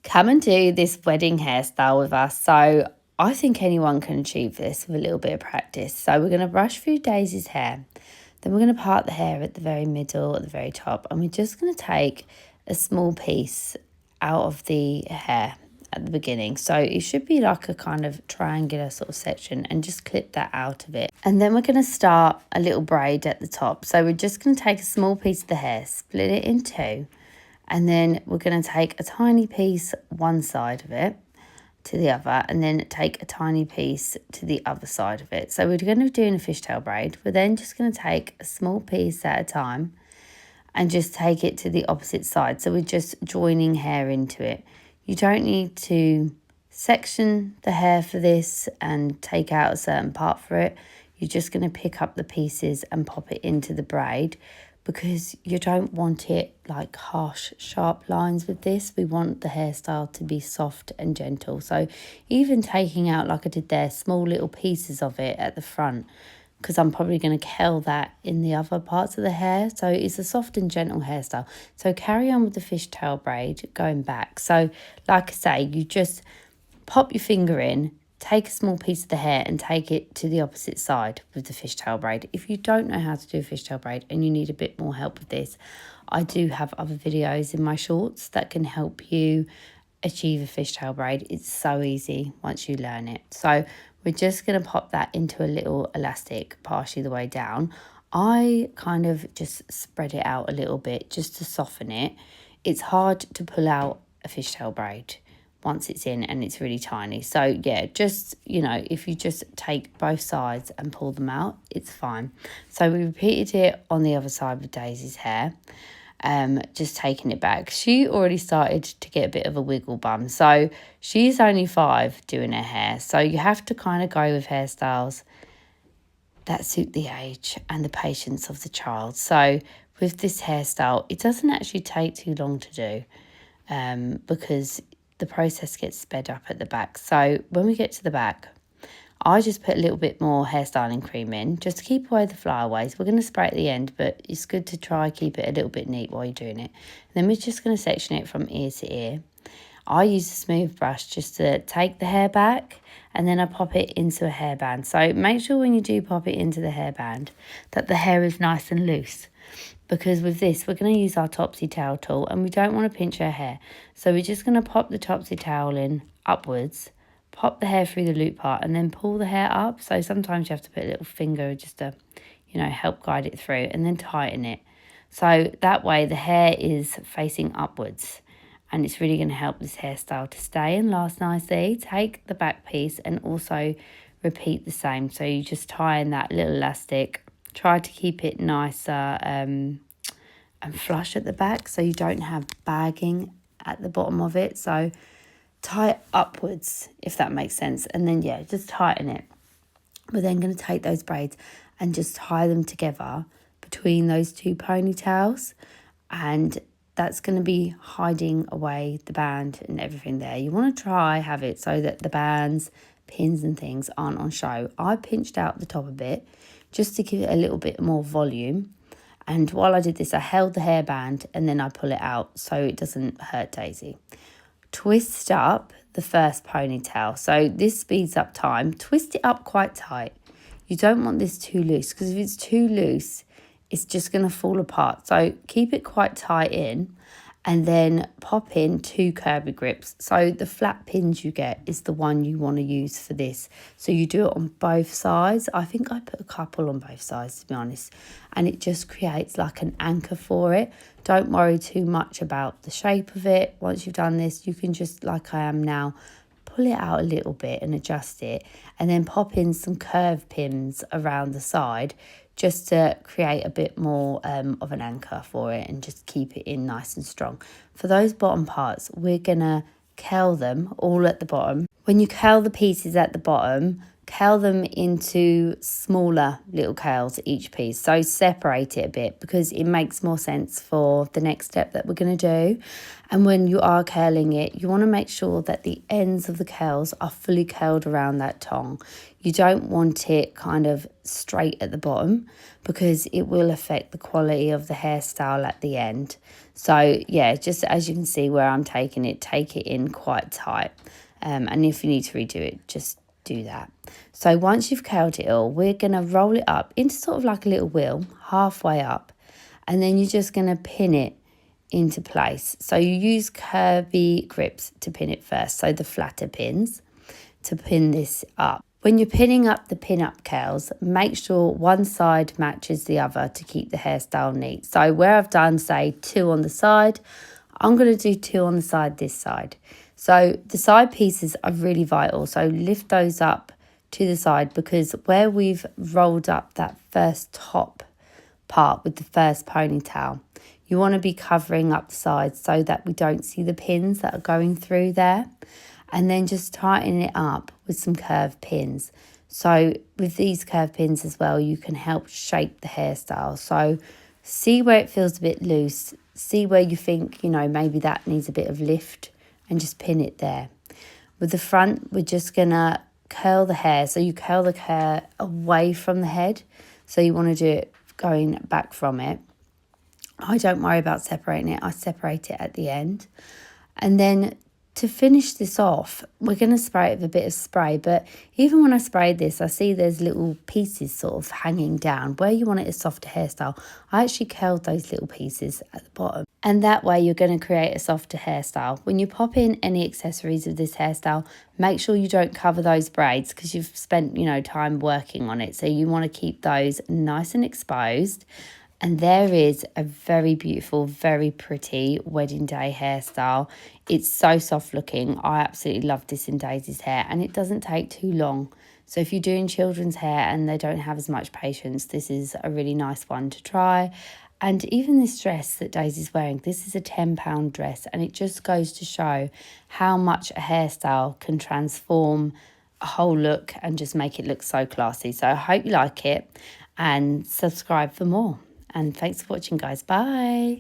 come and do this wedding hairstyle with us. So I think anyone can achieve this with a little bit of practice. So we're going to brush through Daisy's hair. Then we're going to part the hair at the very middle, at the very top. And we're just going to take a small piece out of the hair at the beginning. So it should be like a kind of triangular sort of section, and just clip that out of it. And then we're going to start a little braid at the top. So we're just going to take a small piece of the hair, split it in two. And then we're going to take a tiny piece one side of it to the other, and then take a tiny piece to the other side of it. So we're going to be doing a fishtail braid. We're then just going to take a small piece at a time and just take it to the opposite side. So we're just joining hair into it. You don't need to section the hair for this and take out a certain part for it. You're just going to pick up the pieces and pop it into the braid, because you don't want it like harsh, sharp lines with this. We want the hairstyle to be soft and gentle. So even taking out, like I did there, small little pieces of it at the front, because I'm probably going to curl that in the other parts of the hair. So it's a soft and gentle hairstyle. So carry on with the fishtail braid going back. So like I say, you just pop your finger in, take a small piece of the hair and take it to the opposite side with the fishtail braid. If you don't know how to do a fishtail braid and you need a bit more help with this, I do have other videos in my shorts that can help you achieve a fishtail braid. It's so easy once you learn it. So we're just going to pop that into a little elastic partially the way down. I kind of just spread it out a little bit just to soften it. It's hard to pull out a fishtail braid once it's in and it's really tiny. So yeah, just, you know, if you just take both sides and pull them out, it's fine. So we repeated it on the other side with Daisy's hair, just taking it back. She already started to get a bit of a wiggle bum. So she's only 5 doing her hair. So you have to kind of go with hairstyles that suit the age and the patience of the child. So with this hairstyle, it doesn't actually take too long to do, because the process gets sped up at the back. So when we get to the back, I just put a little bit more hairstyling cream in just to keep away the flyaways. We're going to spray at the end, but it's good to try keep it a little bit neat while you're doing it. And then we're just going to section it from ear to ear. I use a smooth brush just to take the hair back, and then I pop it into a hairband. So make sure when you do pop it into the hairband that the hair is nice and loose, because with this we're going to use our topsy tail tool and we don't want to pinch our hair. So we're just going to pop the topsy tail in upwards, pop the hair through the loop part, and then pull the hair up. So sometimes you have to put a little finger just to, you know, help guide it through, and then tighten it. So that way the hair is facing upwards, and it's really going to help this hairstyle to stay and last nicely. Take the back piece and also repeat the same. So you just tie in that little elastic. Try to keep it nicer and flush at the back, so you don't have bagging at the bottom of it. So tie it upwards, if that makes sense. And then, yeah, just tighten it. We're then going to take those braids and just tie them together between those two ponytails. And that's going to be hiding away the band and everything there. You want to have it so that the bands, pins and things aren't on show. I pinched out the top a bit just to give it a little bit more volume. And while I did this, I held the hairband and then I pull it out so it doesn't hurt Daisy. Twist up the first ponytail. So this speeds up time. Twist it up quite tight. You don't want this too loose, because if it's too loose, it's just going to fall apart. So keep it quite tight in, and then pop in 2 curvy grips. So the flat pins you get is the one you want to use for this. So you do it on both sides. I think I put a couple on both sides, to be honest. And it just creates like an anchor for it. Don't worry too much about the shape of it. Once you've done this, you can just, like I am now, pull it out a little bit and adjust it. And then pop in some curve pins around the side, just to create a bit more of an anchor for it and just keep it in nice and strong. For those bottom parts, we're going to curl them all at the bottom. When you curl the pieces at the bottom, curl them into smaller little curls each piece. So separate it a bit because it makes more sense for the next step that we're going to do. And when you are curling it, you want to make sure that the ends of the curls are fully curled around that tongue. You don't want it kind of straight at the bottom because it will affect the quality of the hairstyle at the end. So yeah, just as you can see where I'm taking it, take it in quite tight. And if you need to redo it, just do that. So once you've curled it all, we're going to roll it up into sort of like a little wheel, halfway up. And then you're just going to pin it into place. So you use curvy grips to pin it first, so the flatter pins to pin this up. When you're pinning up the pin-up curls, make sure one side matches the other to keep the hairstyle neat. So where I've done, say, 2 on the side, I'm going to do 2 on the side this side. So the side pieces are really vital. So lift those up to the side because where we've rolled up that first top part with the first ponytail, you want to be covering up the sides so that we don't see the pins that are going through there. And then just tighten it up with some curved pins. So with these curved pins as well, you can help shape the hairstyle. So see where it feels a bit loose. See where you think, you know, maybe that needs a bit of lift and just pin it there. With the front, we're just going to curl the hair. So you curl the hair away from the head. So you want to do it going back from it. I don't worry about separating it. I separate it at the end. And then to finish this off, we're going to spray it with a bit of spray. But even when I sprayed this, I see there's little pieces sort of hanging down. Where you want it a softer hairstyle, I actually curled those little pieces at the bottom. And that way you're going to create a softer hairstyle. When you pop in any accessories of this hairstyle, make sure you don't cover those braids because you've spent, you know, time working on it. So you want to keep those nice and exposed. And there is a very beautiful, very pretty wedding day hairstyle. It's so soft looking. I absolutely love this in Daisy's hair and it doesn't take too long. So if you're doing children's hair and they don't have as much patience, this is a really nice one to try. And even this dress that Daisy's wearing, this is a £10 dress and it just goes to show how much a hairstyle can transform a whole look and just make it look so classy. So I hope you like it and subscribe for more. And thanks for watching, guys. Bye.